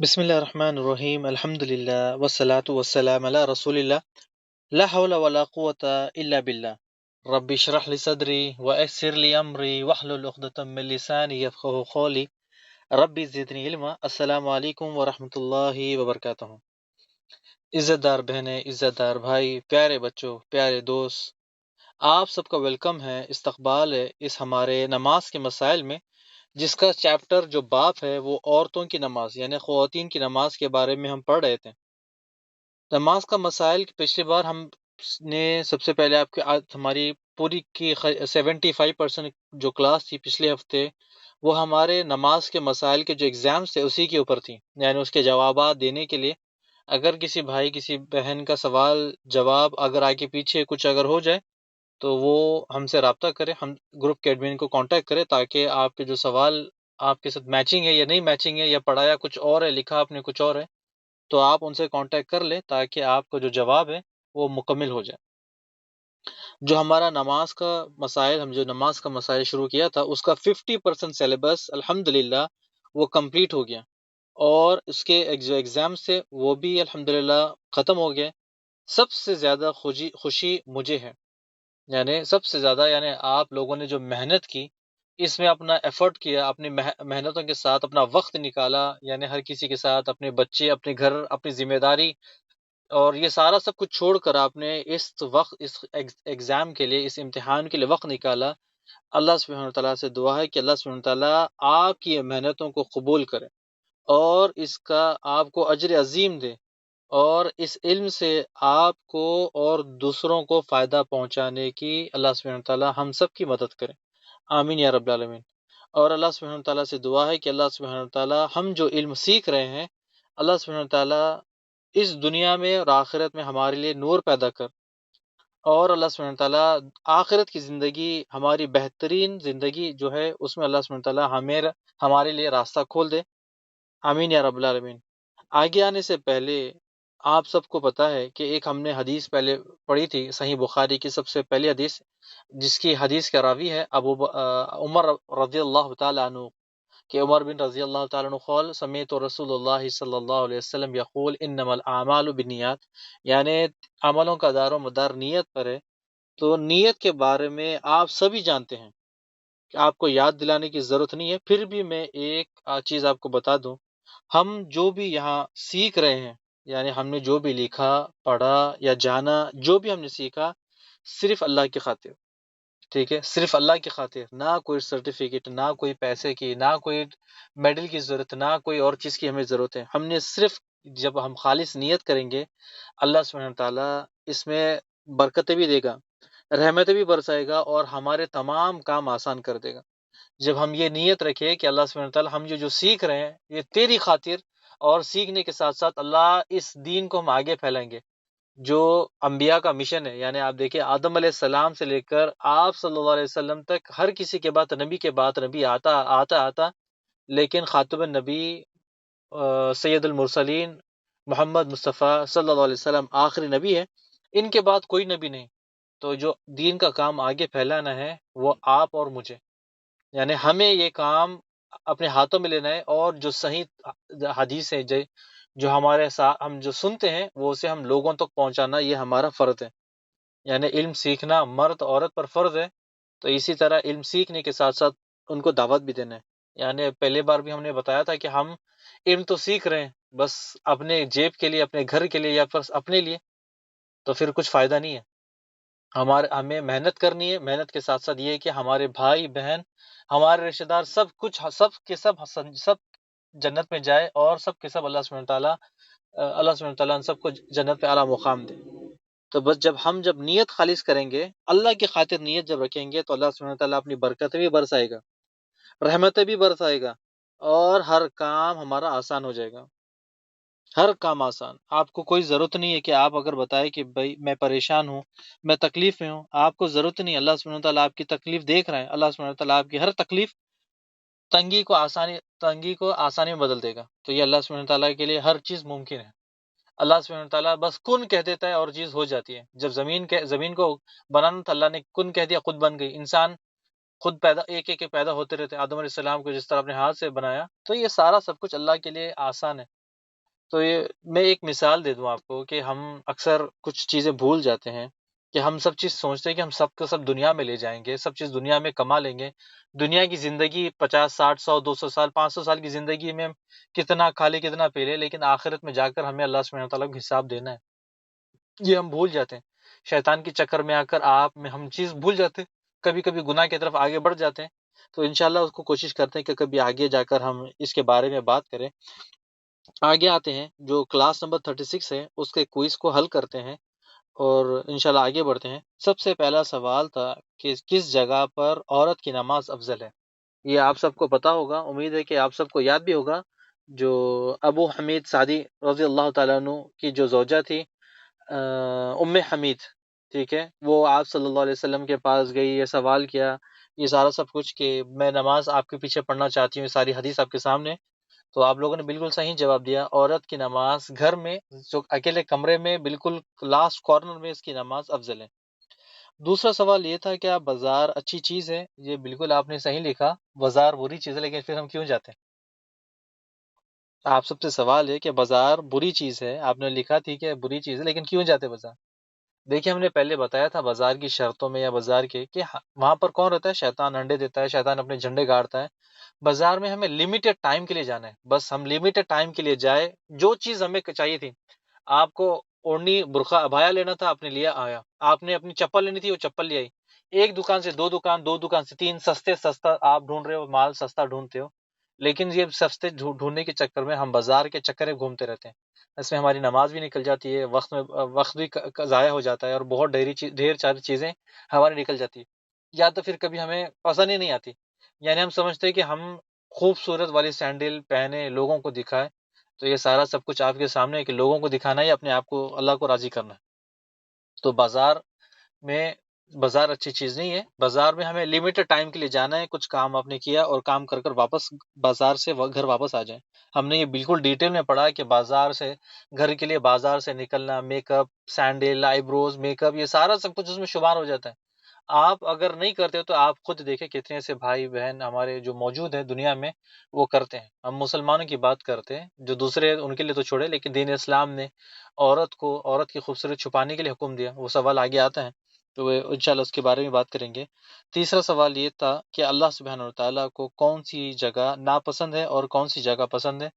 بسم الله الرحمن الرحيم الحمد لله والصلاة والسلام على رسول الله لا حول ولا قوة إلا بالله ربي اشرح لي صدري ويسر لي أمري واحلل عقدة من لساني يفقهوا قولي ربي زدني علما السلام علیکم ورحمۃ اللہ وبرکاتہ۔ عزت دار بہنیں، عزت دار بھائی، پیارے بچوں، پیارے دوست، آپ سب کا ویلکم ہے، استقبال ہے اس ہمارے نماز کے مسائل میں، جس کا چیپٹر جو باب ہے وہ عورتوں کی نماز یعنی خواتین کی نماز کے بارے میں ہم پڑھ رہے تھے۔ نماز کا مسائل پچھلی بار ہم نے سب سے پہلے آپ کی ہماری پوری کی 75% جو کلاس تھی پچھلے ہفتے، وہ ہمارے نماز کے مسائل کے جو ایگزامس تھے اسی کے اوپر تھی، یعنی اس کے جوابات دینے کے لیے اگر کسی بھائی کسی بہن کا سوال جواب اگر آگے پیچھے کچھ اگر ہو جائے تو وہ ہم سے رابطہ کرے، ہم گروپ کے ایڈمن کو کانٹیکٹ کرے تاکہ آپ کے جو سوال آپ کے ساتھ میچنگ ہے یا نہیں میچنگ ہے، یا پڑھایا کچھ اور ہے لکھا آپ نے کچھ اور ہے، تو آپ ان سے کانٹیکٹ کر لیں تاکہ آپ کو جو جواب ہے وہ مکمل ہو جائے۔ جو ہمارا نماز کا مسائل، ہم جو نماز کا مسائل شروع کیا تھا اس کا 50% سلیبس الحمدللہ وہ کمپلیٹ ہو گیا، اور اس کے جو ایگزامس تھے وہ بھی الحمدللہ ختم ہو گئے۔ سب سے زیادہ خوشی مجھے ہے، یعنی سب سے زیادہ، یعنی آپ لوگوں نے جو محنت کی، اس میں اپنا ایفرٹ کیا، اپنی محنتوں کے ساتھ اپنا وقت نکالا، یعنی ہر کسی کے ساتھ اپنے بچے، اپنے گھر، اپنی ذمہ داری، اور یہ سارا سب کچھ چھوڑ کر آپ نے اس وقت اس ایگزام کے لیے، اس امتحان کے لیے وقت نکالا۔ اللہ سبحانہ وتعالیٰ سے دعا ہے کہ اللہ سبحانہ وتعالیٰ آپ کی یہ محنتوں کو قبول کرے اور اس کا آپ کو اجر عظیم دے، اور اس علم سے آپ کو اور دوسروں کو فائدہ پہنچانے کی اللہ سبحانہ وتعالیٰ ہم سب کی مدد کرے، آمین یا رب العالمین۔ اور اللہ سبحانہ وتعالیٰ سے دعا ہے کہ اللہ سبحانہ وتعالیٰ ہم جو علم سیکھ رہے ہیں، اللہ سبحانہ وتعالیٰ اس دنیا میں اور آخرت میں ہمارے لیے نور پیدا کر، اور اللہ سبحانہ وتعالیٰ آخرت کی زندگی، ہماری بہترین زندگی جو ہے اس میں اللہ سبحانہ وتعالیٰ ہمارے لیے راستہ کھول دے، آمین یا رب العالمین۔ آگے آنے سے پہلے آپ سب کو پتہ ہے کہ ایک ہم نے حدیث پہلے پڑھی تھی، صحیح بخاری کی سب سے پہلی حدیث، جس کی حدیث کا راوی ہے عمر رضی اللہ تعالیٰ عنہ، کہ عمر بن رضی اللہ تعالیٰ عنہ قال سمعت رسول اللہ صلی اللہ علیہ وسلم یقول انما الاعمال بالنیات، یعنی عملوں کا دار و مدار نیت پر ہے۔ تو نیت کے بارے میں آپ سبھی جانتے ہیں کہ آپ کو یاد دلانے کی ضرورت نہیں ہے، پھر بھی میں ایک چیز آپ کو بتا دوں، ہم جو بھی یہاں سیکھ رہے ہیں، یعنی ہم نے جو بھی لکھا، پڑھا یا جانا، جو بھی ہم نے سیکھا، صرف اللہ کی خاطر، ٹھیک ہے، صرف اللہ کی خاطر، نہ کوئی سرٹیفکیٹ، نہ کوئی پیسے کی، نہ کوئی میڈل کی ضرورت، نہ کوئی اور چیز کی ہمیں ضرورت ہے۔ ہم نے صرف جب ہم خالص نیت کریں گے، اللہ سبحانہ تعالیٰ اس میں برکتیں بھی دے گا، رحمتیں بھی برسائے گا، اور ہمارے تمام کام آسان کر دے گا۔ جب ہم یہ نیت رکھے کہ اللہ سبحانہ تعالیٰ ہم جو سیکھ رہے ہیں یہ تیری خاطر، اور سیکھنے کے ساتھ ساتھ اللہ اس دین کو ہم آگے پھیلائیں گے، جو انبیاء کا مشن ہے، یعنی آپ دیکھیں آدم علیہ السلام سے لے کر آپ صلی اللہ علیہ وسلم تک، ہر کسی کے بعد نبی کے بعد نبی آتا آتا آتا، لیکن خاتم النبی سید المرسلین محمد مصطفیٰ صلی اللہ علیہ وسلم آخری نبی ہے، ان کے بعد کوئی نبی نہیں۔ تو جو دین کا کام آگے پھیلانا ہے وہ آپ اور مجھے، یعنی ہمیں یہ کام اپنے ہاتھوں میں لینا ہے، اور جو صحیح حدیث ہے جو ہمارے ساتھ ہم جو سنتے ہیں وہ اسے ہم لوگوں تک پہنچانا، یہ ہمارا فرض ہے۔ یعنی علم سیکھنا مرد عورت پر فرض ہے، تو اسی طرح علم سیکھنے کے ساتھ ساتھ ان کو دعوت بھی دینا ہے۔ یعنی پہلے بار بھی ہم نے بتایا تھا کہ ہم علم تو سیکھ رہے ہیں بس اپنے جیب کے لیے، اپنے گھر کے لیے، یا بس اپنے لیے، تو پھر کچھ فائدہ نہیں ہے۔ ہمیں محنت کرنی ہے، محنت کے ساتھ ساتھ یہ ہے کہ ہمارے بھائی بہن، ہمارے رشتہ دار، سب جنت میں جائے، اور سب کے سب اللہ سبحانہ تعالیٰ ان سب کو جنت پہ اعلیٰ مقام دے۔ تو بس جب نیت خالص کریں گے، اللہ کی خاطر نیت جب رکھیں گے، تو اللہ سبحانہ تعالیٰ اپنی برکتیں بھی برسائے گا، رحمتیں بھی برسائے گا، اور ہر کام ہمارا آسان ہو جائے گا، ہر کام آسان۔ آپ کو کوئی ضرورت نہیں ہے کہ آپ اگر بتائے کہ بھائی میں پریشان ہوں، میں تکلیف میں ہوں، آپ کو ضرورت نہیں، اللہ سبحانہ تعالیٰ آپ کی تکلیف دیکھ رہا ہے، اللہ سبحانہ تعالیٰ آپ کی ہر تکلیف، تنگی کو آسانی میں بدل دے گا۔ تو یہ اللہ سبحانہ تعالیٰ کے لیے ہر چیز ممکن ہے۔ اللہ سبحانہ تعالیٰ بس کن کہہ دیتا ہے اور چیز ہو جاتی ہے۔ جب زمین کو بنانا تھا، اللہ نے کن کہہ دیا، خود بن گئی۔ انسان خود پیدا، ایک ایک پیدا ہوتے رہتے، آدم علیہ السلام کو جس طرح اپنے ہاتھ سے بنایا، تو یہ سارا سب کچھ اللہ کے لیے آسان ہے۔ تو یہ میں ایک مثال دے دوں آپ کو کہ ہم اکثر کچھ چیزیں بھول جاتے ہیں کہ ہم سب چیز سوچتے ہیں کہ ہم سب کا سب دنیا میں لے جائیں گے، سب چیز دنیا میں کما لیں گے۔ دنیا کی زندگی 50 60 100 200 سال 500 سال کی زندگی میں ہم کتنا کھا لیں کتنا پی لیں، لیکن آخرت میں جا کر ہمیں اللہ سبحانہ وتعالیٰ کو حساب دینا ہے، یہ ہم بھول جاتے ہیں۔ شیطان کے چکر میں آ کر آپ میں ہم چیز بھول جاتے ہیں، کبھی کبھی گناہ کی طرف آگے بڑھ جاتے ہیں۔ تو انشاءاللہ اس کو کوشش کرتے ہیں کہ کبھی آگے جا کر ہم اس کے بارے میں بات کریں۔ آگے آتے ہیں، جو کلاس نمبر 36 ہے اس کے کوئز کو حل کرتے ہیں اور انشاءاللہ آگے بڑھتے ہیں۔ سب سے پہلا سوال تھا کہ کس جگہ پر عورت کی نماز افضل ہے؟ یہ آپ سب کو پتا ہوگا، امید ہے کہ آپ سب کو یاد بھی ہوگا۔ جو ابو حمید سعدی رضی اللہ تعالیٰ عنہ کی جو زوجہ تھی، ام حمید، ٹھیک ہے، وہ آپ صلی اللہ علیہ وسلم کے پاس گئی، یہ سوال کیا، یہ سارا سب کچھ کہ میں نماز آپ کے پیچھے پڑھنا چاہتی ہوں، یہ ساری حدیث آپ کے سامنے۔ تو آپ لوگوں نے بالکل صحیح جواب دیا، عورت کی نماز گھر میں، جو اکیلے کمرے میں بالکل لاسٹ کارنر میں اس کی نماز افضل ہے۔ دوسرا سوال یہ تھا کہ بازار اچھی چیز ہے، یہ بالکل آپ نے صحیح لکھا، بازار بری چیز ہے، لیکن پھر ہم کیوں جاتے ہیں؟ آپ سب سے سوال ہے کہ بازار بری چیز ہے، آپ نے لکھا تھی کہ بری چیز ہے، لیکن کیوں جاتے بازار؟ دیکھیے، ہم نے پہلے بتایا تھا بازار کی شرطوں میں یا بازار کے کہ وہاں پر کون رہتا ہے؟ شیطان انڈے دیتا ہے، شیطان اپنے جھنڈے گاڑتا ہے۔ بازار میں ہمیں لمیٹڈ ٹائم کے لیے جانا ہے، بس ہم لمیٹڈ ٹائم کے لیے جائے، جو چیز ہمیں چاہیے تھی، آپ کو اوڑھنی برقع ابایا لینا تھا، آپ نے لیا آیا، آپ نے اپنی چپل لینی تھی، وہ چپل لے آئی، ایک دکان سے دو دکان، دو دکان سے تین، سستے سستا آپ ڈھونڈ رہے ہو، مال سستا ڈھونڈتے ہو، لیکن یہ سستے ڈھونڈنے کے چکر میں ہم بازار کے چکر میں گھومتے رہتے ہیں، اس میں ہماری نماز بھی نکل جاتی ہے، وقت بھی ضائع ہو جاتا ہے، اور بہت ڈھیر ساری چیزیں ہماری نکل جاتی ہے، یا تو پھر کبھی ہمیں پسند ہی نہیں آتی، یعنی ہم سمجھتے ہیں کہ ہم خوبصورت والی سینڈل پہنے لوگوں کو دکھائے، تو یہ سارا سب کچھ آپ کے سامنے ہے کہ لوگوں کو دکھانا ہے، اپنے آپ کو اللہ کو راضی کرنا ہے۔ تو میں بازار اچھی چیز نہیں ہے، بازار میں ہمیں لمیٹڈ ٹائم کے لیے جانا ہے، کچھ کام آپ نے کیا اور کام کر کر واپس بازار سے گھر واپس آ جائیں۔ ہم نے یہ بالکل ڈیٹیل میں پڑھا کہ بازار سے گھر کے لیے بازار سے نکلنا، میک اپ، سینڈل، آئی بروز، میک اپ، یہ سارا سب کچھ اس میں شمار ہو جاتا ہے۔ آپ اگر نہیں کرتے ہو تو آپ خود دیکھیں کتنے ایسے بھائی بہن ہمارے جو موجود ہیں دنیا میں، وہ کرتے ہیں۔ ہم مسلمانوں کی بات کرتے ہیں، جو دوسرے ان کے لیے تو چھوڑے، لیکن دین اسلام نے عورت کی خوبصورت چھپانے کے لیے حکم دیا، وہ سوال آگے آتا ہے، تو وہ انشاءاللہ اس کے بارے میں بات کریں گے۔ تیسرا سوال یہ تھا کہ اللہ سبحانہ وتعالیٰ کو کون سی جگہ ناپسند ہے اور کون سی جگہ پسند ہے؟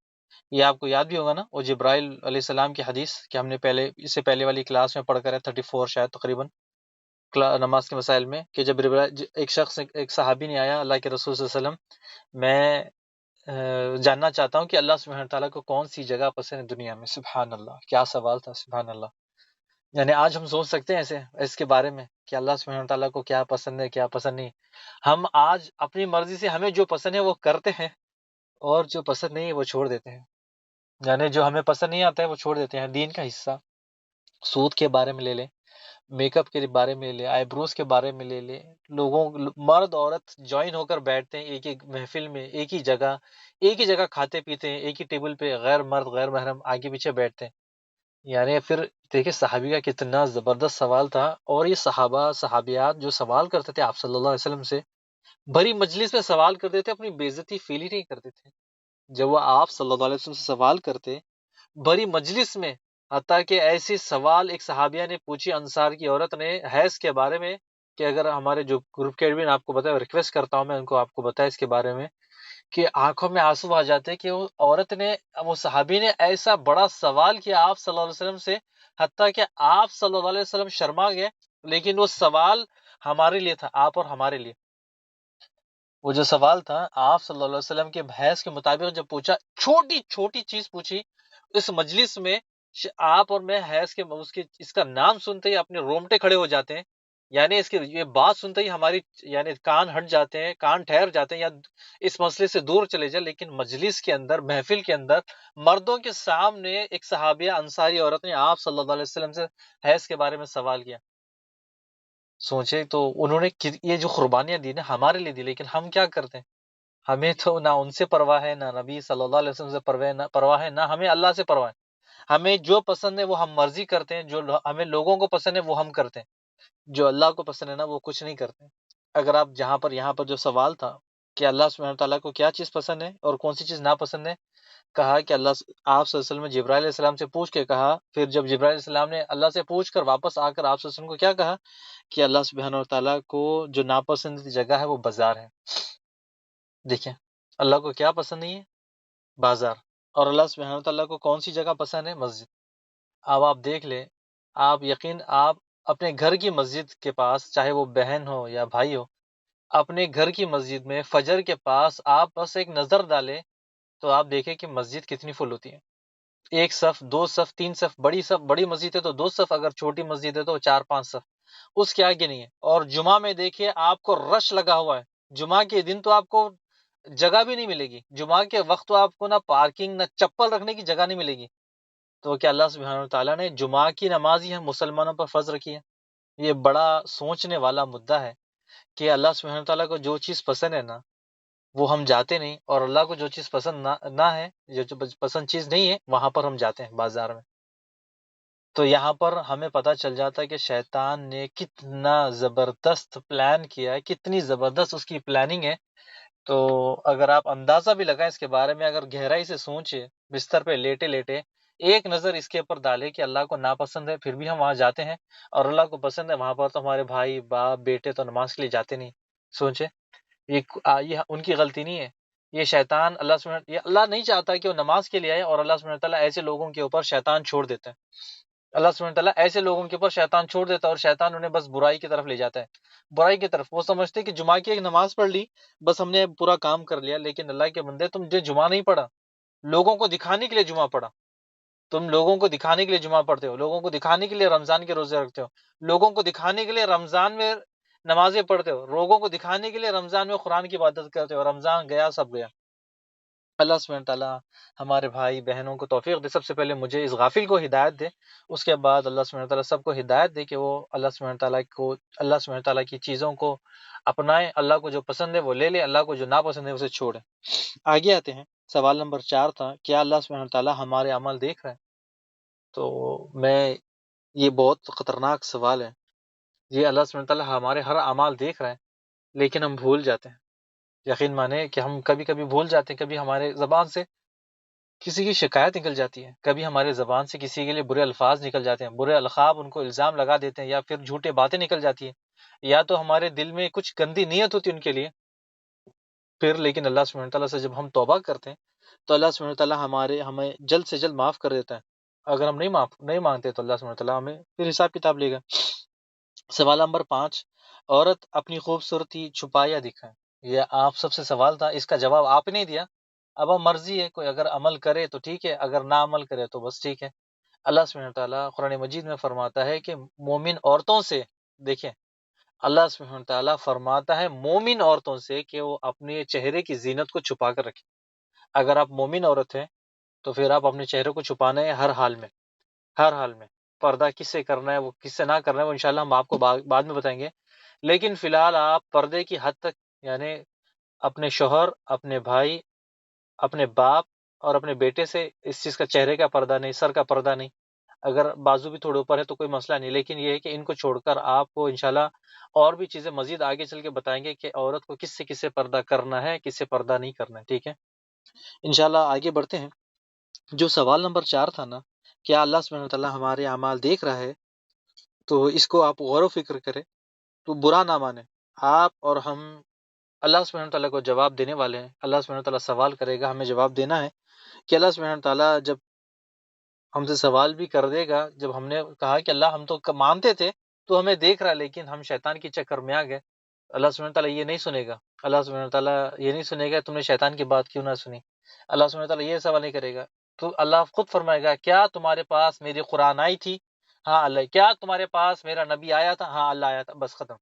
یہ آپ کو یاد بھی ہوگا نا، وہ جبرائیل علیہ السلام کی حدیث کہ ہم نے اس سے پہلے والی کلاس میں پڑھ کر ہے، 34 شاید تقریباً، نماز کے مسائل میں، کہ جب ایک صحابی نے آیا اللہ کے رسول صلی اللہ علیہ وسلم، میں جاننا چاہتا ہوں کہ اللہ سبحانہ تعالیٰ کو کون سی جگہ پسند ہے دنیا میں۔ سبحان اللہ، کیا سوال تھا، سبحان اللہ! یعنی آج ہم سوچ سکتے ہیں ایسے اس کے بارے میں کہ اللہ سبحانہ تعالیٰ کو کیا پسند ہے کیا پسند نہیں؟ ہم آج اپنی مرضی سے ہمیں جو پسند ہے وہ کرتے ہیں، اور جو پسند نہیں ہے وہ چھوڑ دیتے ہیں، یعنی جو ہمیں پسند نہیں آتا ہے وہ چھوڑ دیتے ہیں۔ دین کا حصہ، سود کے بارے میں لے لیں، میک اپ کے بارے میں لے لیں، آئی بروز کے بارے میں لے لیں، مرد عورت جوائن ہو کر بیٹھتے ہیں ایک ایک محفل میں، ایک ہی جگہ کھاتے پیتے ہیں، ایک ہی ٹیبل پہ، غیر مرد غیر محرم آگے پیچھے بیٹھتے ہیں۔ یعنی پھر دیکھیں صحابی کا کتنا زبردست سوال تھا، اور یہ صحابیات جو سوال کرتے تھے آپ صلی اللہ علیہ وسلم سے، بڑی مجلس میں سوال کرتے تھے، اپنی بے عزتی فیل ہی نہیں کرتے تھے جب وہ آپ صلی اللہ علیہ وسلم سے سوال کرتے بڑی مجلس میں، حتیٰ کہ ایسی سوال ایک صحابیہ نے پوچھی انصار کی عورت نے حیض کے بارے میں، کہ اگر ہمارے جو گروپ کے ایڈمن آپ کو بتائے، ریکویسٹ کرتا ہوں میں ان کو آپ کو بتائے اس کے بارے میں، کہ آنکھوں میں آنسو آ جاتے ہیں کہ وہ عورت نے، وہ صحابی نے ایسا بڑا سوال کیا آپ صلی اللہ علیہ وسلم سے، حتیٰ کہ آپ صلی اللہ علیہ وسلم شرما گئے، لیکن وہ سوال ہمارے لیے تھا، آپ اور ہمارے لیے۔ وہ جو سوال تھا آپ صلی اللہ علیہ وسلم کے حیض کے مطابق جب پوچھا، چھوٹی چھوٹی چیز پوچھی اس مجلس میں، آپ اور میں حیض کے اس کا نام سنتے ہی اپنے رونگٹے کھڑے ہو جاتے ہیں، یعنی اس کی یہ بات سنتے ہی ہماری یعنی کان ہٹ جاتے ہیں، کان ٹھہر جاتے ہیں، یا اس مسئلے سے دور چلے جائیں، لیکن مجلس کے اندر، محفل کے اندر، مردوں کے سامنے ایک صحابیہ انصاری عورت نے آپ صلی اللہ علیہ وسلم سے حیض کے بارے میں سوال کیا۔ سوچے تو انہوں نے یہ جو قربانیاں دی نا ہمارے لیے دی، لیکن ہم کیا کرتے ہیں؟ ہمیں تو نہ ان سے پرواہ ہے، نہ نبی صلی اللہ علیہ وسلم سے پرواہ ہے، نہ ہمیں اللہ سے پرواہ ہے۔ ہمیں جو پسند ہے وہ ہم مرضی کرتے ہیں، جو ہمیں لوگوں کو پسند ہے وہ ہم کرتے ہیں، جو اللہ کو پسند ہے نا وہ کچھ نہیں کرتے۔ اگر آپ یہاں پر جو سوال تھا کہ اللہ سبحانہ تعالیٰ کو کیا چیز پسند ہے اور کون سی چیز ناپسند ہے. کہا کہ آپ صلی اللہ علیہ وسلم نے جبرائیل علیہ السلام سے پوچھ کے کہا، پھر جب جبرائیل علیہ السلام نے اللہ سے پوچھ کر واپس آ کر آپ صلی اللہ علیہ وسلم کو کیا کہا کہ اللہ سبحانہ تعالیٰ کو جو ناپسند جگہ ہے وہ بازار ہے. دیکھیں اللہ کو کیا پسند نہیں ہے؟ بازار. اور اللہ سبحانہ تعالیٰ کو کون سی جگہ پسند ہے؟ مسجد. اب آپ دیکھ لیں، آپ اپنے گھر کی مسجد کے پاس، چاہے وہ بہن ہو یا بھائی ہو، اپنے گھر کی مسجد میں فجر کے پاس آپ بس ایک نظر ڈالیں تو آپ دیکھیں کہ مسجد کتنی فل ہوتی ہے. ایک صف، دو صف، تین صف، بڑی مسجد ہے تو دو صف، اگر چھوٹی مسجد ہے تو چار پانچ صف، اس کے آگے نہیں ہے. اور جمعہ میں دیکھیے آپ کو رش لگا ہوا ہے. جمعہ کے دن تو آپ کو جگہ بھی نہیں ملے گی. جمعہ کے وقت تو آپ کو نہ پارکنگ نہ چپل رکھنے کی جگہ نہیں ملے گی. تو کیا اللہ سبحانہ تعالیٰ نے جمعہ کی نماز ہی ہم مسلمانوں پر فرض رکھی ہے؟ یہ بڑا سوچنے والا مدعا ہے کہ اللہ سبحانہ تعالیٰ کو جو چیز پسند ہے نا وہ ہم جاتے نہیں، اور اللہ کو جو چیز پسند نہ ہے، جو پسند چیز نہیں ہے، وہاں پر ہم جاتے ہیں بازار میں. تو یہاں پر ہمیں پتہ چل جاتا ہے کہ شیطان نے کتنا زبردست پلان کیا ہے، کتنی زبردست اس کی پلاننگ ہے. تو اگر آپ اندازہ بھی لگائیں اس کے بارے میں، اگر گہرائی سے سوچے، بستر پہ لیٹے لیٹے ایک نظر اس کے اوپر ڈالے کہ اللہ کو ناپسند ہے پھر بھی ہم وہاں جاتے ہیں، اور اللہ کو پسند ہے وہاں پر تو ہمارے بھائی باپ بیٹے تو نماز کے لیے جاتے نہیں. سوچے، یہ ان کی غلطی نہیں ہے. یہ شیطان یہ اللہ نہیں چاہتا کہ وہ نماز کے لیے آئے، اور اللہ سبحانہ تعالیٰ ایسے لوگوں کے اوپر شیطان چھوڑ دیتا ہے. اللہ سبحانہ تعالیٰ ایسے لوگوں کے اوپر شیطان چھوڑ دیتا ہے، اور شیطان انہیں بس برائی کی طرف لے جاتا ہے. برائی کی طرف. وہ سمجھتے کہ جمعہ کی ایک نماز پڑھ لی بس ہم نے پورا کام کر لیا. لیکن اللہ کے بندے، تم جو جمعہ نہیں پڑھا، لوگوں کو دکھانے کے لیے جمعہ پڑھا. تم لوگوں کو دکھانے کے لیے جمعہ پڑھتے ہو، لوگوں کو دکھانے کے لیے رمضان کے روزے رکھتے ہو، لوگوں کو دکھانے کے لیے رمضان میں نمازیں پڑھتے ہو، لوگوں کو دکھانے کے لیے رمضان میں قرآن کی عبادت کرتے ہو. رمضان گیا، سب گیا. اللہ سبحانہ تعالیٰ ہمارے بھائی بہنوں کو توفیق دے. سب سے پہلے مجھے اس غافل کو ہدایت دے، اس کے بعد اللہ سبحانہ تعالیٰ سب کو ہدایت دے کہ وہ اللہ سبحانہ تعالیٰ کی چیزوں کو اپنائیں. اللہ کو جو پسند ہے وہ لے لے، اللہ کو جو ناپسند ہے اسے چھوڑے. آگے آتے ہیں. سوال نمبر 4 تھا، کیا اللہ سبحانہ تعالیٰ ہمارے عمل دیکھ رہا ہے؟ تو یہ بہت خطرناک سوال ہے. یہ اللہ سبحانہ تعالیٰ ہمارے ہر اعمال دیکھ رہا ہے، لیکن ہم بھول جاتے ہیں. یقین مانے کہ ہم کبھی کبھی بھول جاتے ہیں. کبھی ہمارے زبان سے کسی کی شکایت نکل جاتی ہے، کبھی ہمارے زبان سے کسی کے لیے برے الفاظ نکل جاتے ہیں، برے القاب ان کو الزام لگا دیتے ہیں، یا پھر جھوٹے باتیں نکل جاتی ہیں، یا تو ہمارے دل میں کچھ گندی نیت ہوتی ہے ان کے لیے. پھر لیکن اللہ سبحانہ تعالیٰ سے جب ہم توبہ کرتے ہیں تو اللہ سبحانہ تعالیٰ ہمیں جلد سے جلد معاف کر دیتا ہے. اگر ہم نہیں مانتے تو اللہ سبحانہ تعالیٰ ہمیں پھر حساب کتاب لے گا. سوال نمبر 5، عورت اپنی خوبصورتی چھپائے یا دکھائے؟ یہ آپ سب سے سوال تھا، اس کا جواب آپ نے دیا. اب مرضی ہے، کوئی اگر عمل کرے تو ٹھیک ہے، اگر نہ عمل کرے تو بس ٹھیک ہے. اللہ سبحانہ تعالیٰ قرآن مجید میں فرماتا ہے کہ مومن عورتوں سے، دیکھیں اللہ سبحانہ تعالیٰ فرماتا ہے مومن عورتوں سے کہ وہ اپنے چہرے کی زینت کو چھپا کر رکھیں. اگر آپ مومن عورت ہیں تو پھر آپ اپنے چہرے کو چھپانا ہے ہر حال میں. ہر حال میں پردہ کس سے کرنا ہے، وہ کس سے نہ کرنا ہے، وہ انشاءاللہ ہم آپ کو بعد میں بتائیں گے. لیکن فی الحال آپ پردے کی حد تک، یعنی اپنے شوہر، اپنے بھائی، اپنے باپ اور اپنے بیٹے سے اس چیز کا چہرے کا پردہ نہیں، سر کا پردہ نہیں. اگر بازو بھی تھوڑے اوپر ہے تو کوئی مسئلہ نہیں، لیکن یہ ہے کہ ان کو چھوڑ کر آپ کو انشاءاللہ اور بھی چیزیں مزید آگے چل کے بتائیں گے کہ عورت کو کس سے پردہ کرنا ہے، کس سے پردہ نہیں کرنا ہے. ٹھیک ہے، انشاءاللہ آگے بڑھتے ہیں. جو سوال نمبر 4 تھا نا، کیا اللہ سبحانہ تعالیٰ ہمارے اعمال دیکھ رہا ہے، تو اس کو آپ غور و فکر کریں تو برا نہ مانیں. آپ اور ہم اللہ سبحانہ تعالیٰ کو جواب دینے والے ہیں. اللہ سبحانہ تعالیٰ سوال کرے گا، ہمیں جواب دینا ہے. کہ اللہ سبحانہ تعالیٰ جب ہم سے سوال بھی کر دے گا، جب ہم نے کہا کہ اللہ ہم تو مانتے تھے تو ہمیں دیکھ رہا، لیکن ہم شیطان کے چکر میں آ گئے، اللہ سبحانہ تعالیٰ یہ نہیں سنے گا. اللہ سبحانہ تعالیٰ یہ نہیں سنے گا تم نے شیطان کی بات کیوں نہ سنی. اللہ سبحانہ تعالیٰ یہ سوال نہیں کرے گا. تو اللہ خود فرمائے گا، کیا تمہارے پاس میری قرآن آئی تھی؟ ہاں اللہ. کیا تمہارے پاس میرا نبی آیا تھا؟ ہاں اللہ آیا تھا. بس ختم.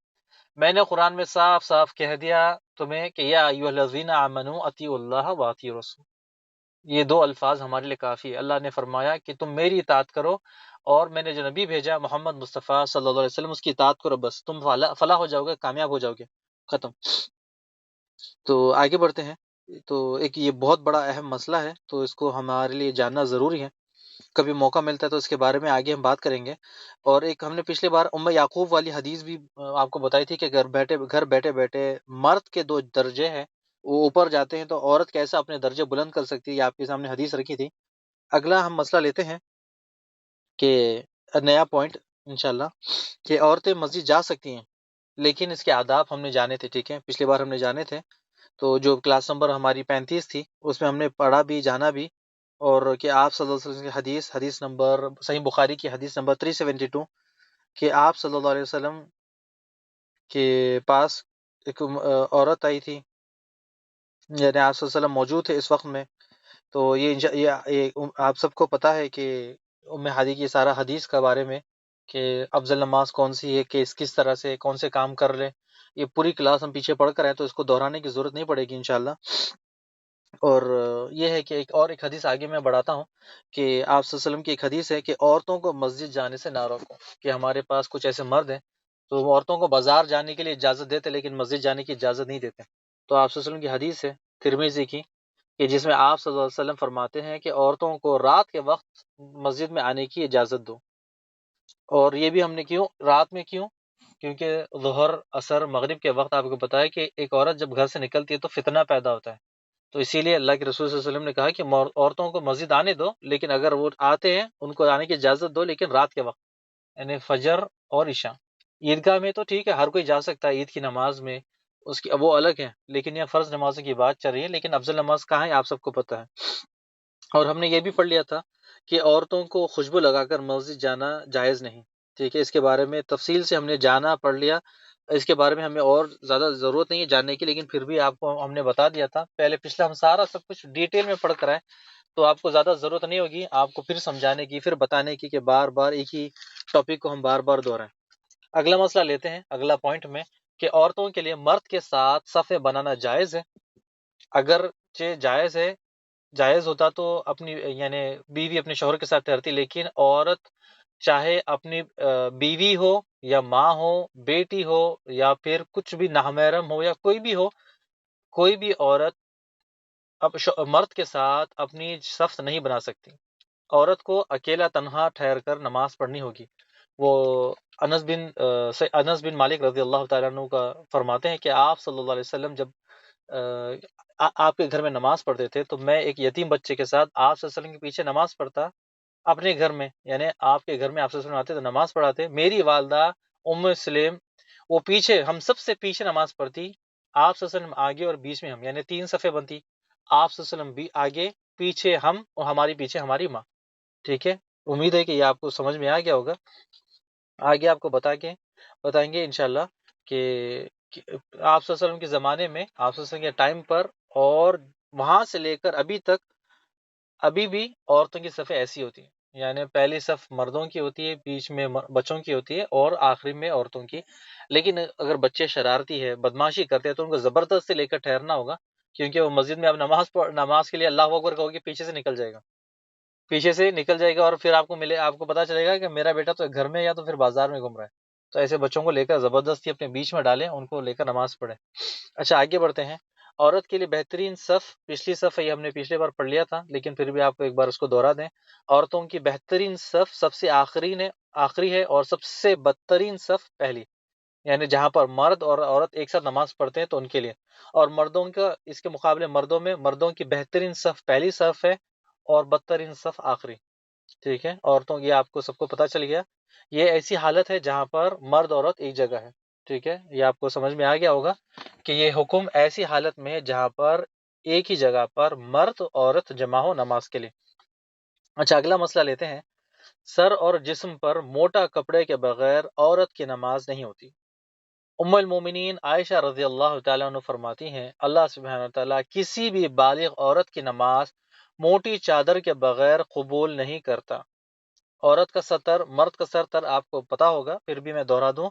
میں نے قرآن میں صاف صاف کہہ دیا تمہیں کہ یا ایھا الذین آمنوا اطیعوا اللہ واطیعوا الرسول. یہ دو الفاظ ہمارے لیے کافی ہے. اللہ نے فرمایا کہ تم میری اطاعت کرو، اور میں نے جو نبی بھیجا محمد مصطفیٰ صلی اللہ علیہ وسلم اس کی اطاعت کرو، بس تم فلاح ہو جاؤ گے، کامیاب ہو جاؤ گے. ختم. تو آگے بڑھتے ہیں. تو ایک یہ بہت بڑا اہم مسئلہ ہے، تو اس کو ہمارے لیے جاننا ضروری ہے. کبھی موقع ملتا ہے تو اس کے بارے میں آگے ہم بات کریں گے. اور ایک ہم نے پچھلے بار یعقوب والی حدیث بھی آپ کو بتائی تھی کہ گھر بیٹھے بیٹھے مرد کے 2 درجے ہیں، وہ اوپر جاتے ہیں تو عورت کیسا اپنے درجے بلند کر سکتی ہے، یہ آپ کے سامنے حدیث رکھی تھی۔ اگلا ہم مسئلہ لیتے ہیں کہ نیا پوائنٹ انشاءاللہ، کہ عورتیں مسجد جا سکتی ہیں لیکن اس کے آداب ہم نے جانے تھے، ٹھیک ہے، پچھلی بار ہم نے جانے تھے، تو جو کلاس نمبر ہماری 35 تھی اس میں ہم نے پڑھا بھی جانا بھی، اور کہ آپ صلی اللہ علیہ وسلم کی حدیث نمبر صحیح بخاری کی حدیث نمبر 372، کہ آپ صلی اللہ علیہ وسلم کے پاس ایک عورت آئی تھی، یعنی آپ صلی اللہ علیہ وسلم موجود تھے اس وقت میں، تو یہ آپ سب کو پتہ ہے کہ ام ہادی کی سارا حدیث کے بارے میں کہ افضل نماز کون سی ہے، کہ کس طرح سے کون سے کام کر لے، یہ پوری کلاس ہم پیچھے پڑھ کر ہیں تو اس کو دہرانے کی ضرورت نہیں پڑے گی انشاءاللہ۔ اور یہ ہے کہ ایک حدیث آگے میں بڑھاتا ہوں کہ آپ صلی اللہ علیہ وسلم کی ایک حدیث ہے کہ عورتوں کو مسجد جانے سے نہ روکو، کہ ہمارے پاس کچھ ایسے مرد ہیں تو وہ عورتوں کو بازار جانے کے لیے اجازت دیتے لیکن مسجد جانے کی اجازت نہیں دیتے۔ تو آپ صلی اللہ علیہ وسلم کی حدیث ہے ترمذی کی، کہ جس میں آپ صلی اللہ علیہ وسلم فرماتے ہیں کہ عورتوں کو رات کے وقت مسجد میں آنے کی اجازت دو، اور یہ بھی ہم نے کیوں رات میں، کیونکہ ظہر عصر مغرب کے وقت آپ کو پتہ ہے کہ ایک عورت جب گھر سے نکلتی ہے تو فتنہ پیدا ہوتا ہے، تو اسی لیے اللہ کے رسول صلی اللہ علیہ وسلم نے کہا کہ عورتوں کو مسجد آنے دو، لیکن اگر وہ آتے ہیں ان کو آنے کی اجازت دو، لیکن رات کے وقت، یعنی فجر اور عشاء۔ عیدگاہ میں تو ٹھیک ہے ہر کوئی جا سکتا ہے عید کی نماز میں، اس کی وہ الگ ہے، لیکن یہ فرض نمازوں کی بات چل رہی ہے، لیکن افضل نماز کہاں ہے آپ سب کو پتہ ہے۔ اور ہم نے یہ بھی پڑھ لیا تھا کہ عورتوں کو خوشبو لگا کر مسجد جانا جائز نہیں، ٹھیک ہے، اس کے بارے میں تفصیل سے ہم نے جانا پڑھ لیا، اس کے بارے میں ہمیں اور زیادہ ضرورت نہیں ہے جاننے کی، لیکن پھر بھی آپ کو ہم نے بتا دیا تھا پہلے، پچھلا ہم سارا سب کچھ ڈیٹیل میں پڑھ کر آئے، تو آپ کو زیادہ ضرورت نہیں ہوگی آپ کو پھر سمجھانے کی، پھر بتانے کی، کہ بار بار ایک ہی ٹاپک کو ہم بار بار دہرائیں۔ اگلا مسئلہ لیتے ہیں اگلا پوائنٹ میں، کہ عورتوں کے لیے مرد کے ساتھ صفیں بنانا جائز ہے۔ اگرچہ جائز ہوتا تو اپنی یعنی بیوی اپنے شوہر کے ساتھ ٹھہرتی، لیکن عورت چاہے اپنی بیوی ہو یا ماں ہو، بیٹی ہو، یا پھر کچھ بھی نامحرم ہو، یا کوئی بھی ہو، کوئی بھی عورت اب مرد کے ساتھ اپنی صف نہیں بنا سکتی، عورت کو اکیلا تنہا ٹھہر کر نماز پڑھنی ہوگی۔ وہ انس بن مالک رضی اللہ تعالیٰ عنہ کا فرماتے ہیں کہ آپ صلی اللہ علیہ وسلم جب آپ کے گھر میں نماز پڑھتے تھے تو میں ایک یتیم بچے کے ساتھ آپ صلی اللہ علیہ وسلم کے پیچھے نماز پڑھتا اپنے گھر میں، یعنی آپ کے گھر میں آپ صلی اللہ علیہ وسلم آتے تو نماز پڑھاتے، میری والدہ ام سلیم وہ پیچھے، ہم سب سے پیچھے نماز پڑھتی، آپ صلی اللہ علیہ وسلم آگے اور بیچ میں ہم، یعنی 3 صفیں بنتی، آپ صلی اللہ علیہ وسلم بھی آگے، پیچھے ہم، اور ہماری پیچھے ہماری ماں، ٹھیک ہے۔ امید ہے کہ یہ آپ کو سمجھ میں آ گیا ہوگا، آگے آپ کو بتائیں گے انشاءاللہ کہ آپ صلی اللہ علیہ وسلم کے زمانے میں، آپ صلی اللہ علیہ وسلم کے ٹائم پر، اور وہاں سے لے کر ابھی تک، ابھی بھی عورتوں کی صفیں ایسی ہوتی ہیں، یعنی پہلی صف مردوں کی ہوتی ہے، بیچ میں بچوں کی ہوتی ہے، اور آخری میں عورتوں کی۔ لیکن اگر بچے شرارتی ہے، بدماشی کرتے ہیں، تو ان کو زبردستی لے کر ٹھہرنا ہوگا، کیونکہ وہ مسجد میں اب نماز کے لیے اللہ اکبر کہو گے پیچھے سے نکل جائے گا، اور پھر آپ کو پتا چلے گا کہ میرا بیٹا تو گھر میں یا تو پھر بازار میں گھوم رہا ہے۔ تو ایسے بچوں کو لے کر زبردستی اپنے بیچ میں ڈالیں، ان کو لے کر نماز پڑھیں۔ اچھا آگے بڑھتے ہیں۔ عورت کے لیے بہترین صف، پچھلی صف یہ ہم نے پچھلی بار پڑھ لیا تھا، لیکن پھر بھی آپ کو ایک بار اس کو دوہرا دیں۔ عورتوں کی بہترین صف سب سے آخری ہے، اور سب سے بدترین صف پہلی، یعنی جہاں پر مرد اور عورت ایک ساتھ نماز پڑھتے ہیں تو ان کے لیے، اور مردوں کا اس کے مقابلے مردوں کی بہترین صف پہلی صف ہے، اور بدترین صف آخری، ٹھیک ہے۔ عورتوں کی آپ کو سب کو پتہ چل گیا، یہ ایسی حالت ہے جہاں پر مرد عورت ایک جگہ ہے، ٹھیک ہے، یہ آپ کو سمجھ میں آ گیا ہوگا کہ یہ حکم ایسی حالت میں ہے جہاں پر ایک ہی جگہ پر مرد عورت جمع ہو نماز کے لیے۔ اچھا اگلا مسئلہ لیتے ہیں۔ سر اور جسم پر موٹا کپڑے کے بغیر عورت کی نماز نہیں ہوتی۔ ام المومنین عائشہ رضی اللہ تعالیٰ عنہ فرماتی ہیں، اللہ سبحانہ تعالیٰ کسی بھی بالغ عورت کی نماز موٹی چادر کے بغیر قبول نہیں کرتا۔ عورت کا سطر، مرد کا سطر آپ کو پتا ہوگا، پھر بھی میں دوہرا دوں،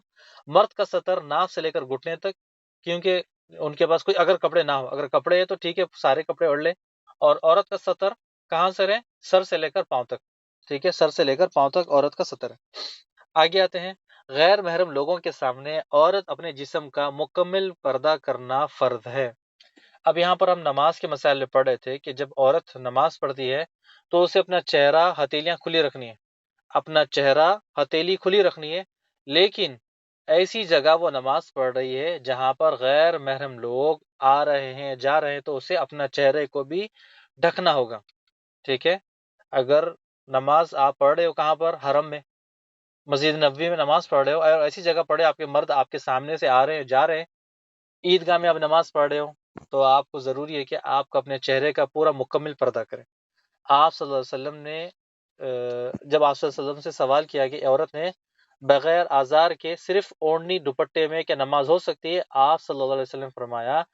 مرد کا سطر ناف سے لے کر گھٹنے تک، کیونکہ ان کے پاس کوئی اگر کپڑے نہ ہو، اگر کپڑے ہیں تو ٹھیک ہے سارے کپڑے اوڑھ لے، اور عورت کا سطر کہاں سے ہے؟ سر سے لے کر پاؤں تک، ٹھیک ہے، سر سے لے کر پاؤں تک عورت کا سطر ہے۔ آگے آتے ہیں۔ غیر محرم لوگوں کے سامنے عورت اپنے جسم کا مکمل پردہ کرنا فرض ہے۔ اب یہاں پر ہم نماز کے مسائل میں پڑھ رہے تھے کہ جب عورت نماز پڑھتی ہے تو اسے اپنا چہرہ، ہتھیلیاں کھلی رکھنی ہے، اپنا چہرہ ہتھیلی کھلی رکھنی ہے، لیکن ایسی جگہ وہ نماز پڑھ رہی ہے جہاں پر غیر محرم لوگ آ رہے ہیں جا رہے ہیں تو اسے اپنا چہرے کو بھی ڈھکنا ہوگا، ٹھیک ہے۔ اگر نماز آپ پڑھ رہے ہو کہاں پر؟ حرم میں، مسجد نبوی میں نماز پڑھ رہے ہو، اور ایسی جگہ پڑھے آپ کے مرد آپ کے سامنے سے آ رہے ہیں جا رہے ہیں، عیدگاہ میں آپ نماز پڑھ رہے ہو، تو آپ کو ضروری ہے کہ آپ کو اپنے چہرے کا پورا مکمل پردہ کریں۔ آپ صلی اللہ علیہ وسلم نے جب آپ صلی اللہ علیہ وسلم سے سوال کیا کہ عورت نے بغیر آزار کے صرف اوڑھنی دوپٹے میں کیا نماز ہو سکتی ہے، آپ صلی اللہ علیہ وسلم نے فرمایا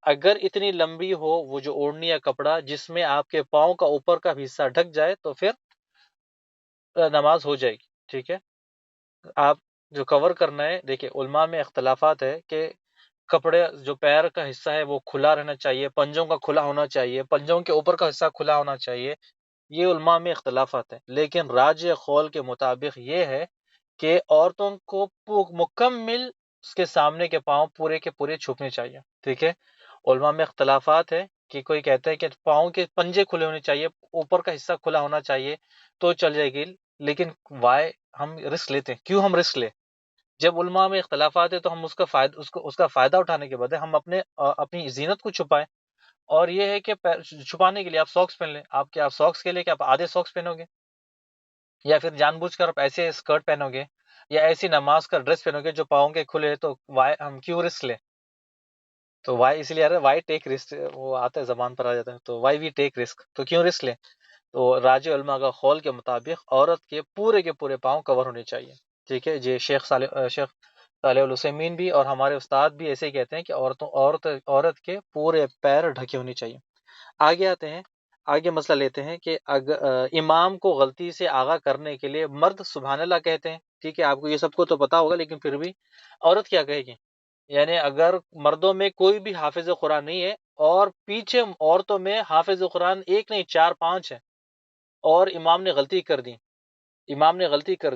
اگر اتنی لمبی ہو وہ جو اوڑھنی یا کپڑا جس میں آپ کے پاؤں کا اوپر کا حصہ ڈھک جائے تو پھر نماز ہو جائے گی، ٹھیک ہے۔ آپ جو کور کرنا ہے، دیکھیں علماء میں اختلافات ہے کہ کپڑے جو پیر کا حصہ ہے وہ کھلا رہنا چاہیے، پنجوں کا کھلا ہونا چاہیے، پنجوں کے اوپر کا حصہ کھلا ہونا چاہیے، یہ علماء میں اختلافات ہیں، لیکن راجح قول کے مطابق یہ ہے کہ عورتوں کو مکمل اس کے سامنے کے پاؤں پورے کے پورے چھپنے چاہیے، ٹھیک ہے۔ علماء میں اختلافات ہے کہ کوئی کہتا ہے کہ پاؤں کے پنجے کھلے ہونے چاہیے، اوپر کا حصہ کھلا ہونا چاہیے تو چل جائے گی، لیکن وائے ہم رسک لیتے ہیں، کیوں ہم رسک لیں؟ جب علماء میں اختلافات ہے تو ہم اس کا فائدہ اٹھانے کے بدلے ہم اپنی زینت کو چھپائیں، اور یہ ہے کہ چھپانے کے لیے آپ ساکس پہن لیں، آپ ساکس کے لیے کہ آپ آدھے ساکس پہنو گے، یا پھر جان بوجھ کر آپ ایسے اسکرٹ پہنو گے یا ایسی نماز کا ڈریس پہنو گے جو پاؤں کے کھلے، تو وائی ہم کیوں رسک لیں؟ تو وائی اس لیے آ رہا ہے، وائی ٹیک رسک، وہ آتا ہے زبان پر آ جاتا ہے، تو وائی وی ٹیک رسک، تو کیوں رسک لیں؟ تو راجع علماء کا قول کے مطابق عورت کے پورے پاؤں کور ہونے چاہیے، ٹھیک ہے۔ یہ شیخ صالح العثیمین بھی اور ہمارے استاد بھی ایسے ہی کہتے ہیں کہ عورت کے پورے پیر ڈھکے ہونے چاہیے۔ آگے آتے ہیں، آگے مسئلہ لیتے ہیں کہ امام کو غلطی سے آگاہ کرنے کے لیے مرد سبحان اللہ کہتے ہیں، ٹھیک ہے، آپ کو یہ سب کو تو پتا ہوگا، لیکن پھر بھی عورت کیا کہے گی؟ یعنی اگر مردوں میں کوئی بھی حافظ قرآن نہیں ہے اور پیچھے عورتوں میں حافظ قرآن ایک نہیں 4 5 ہے، اور امام نے غلطی کر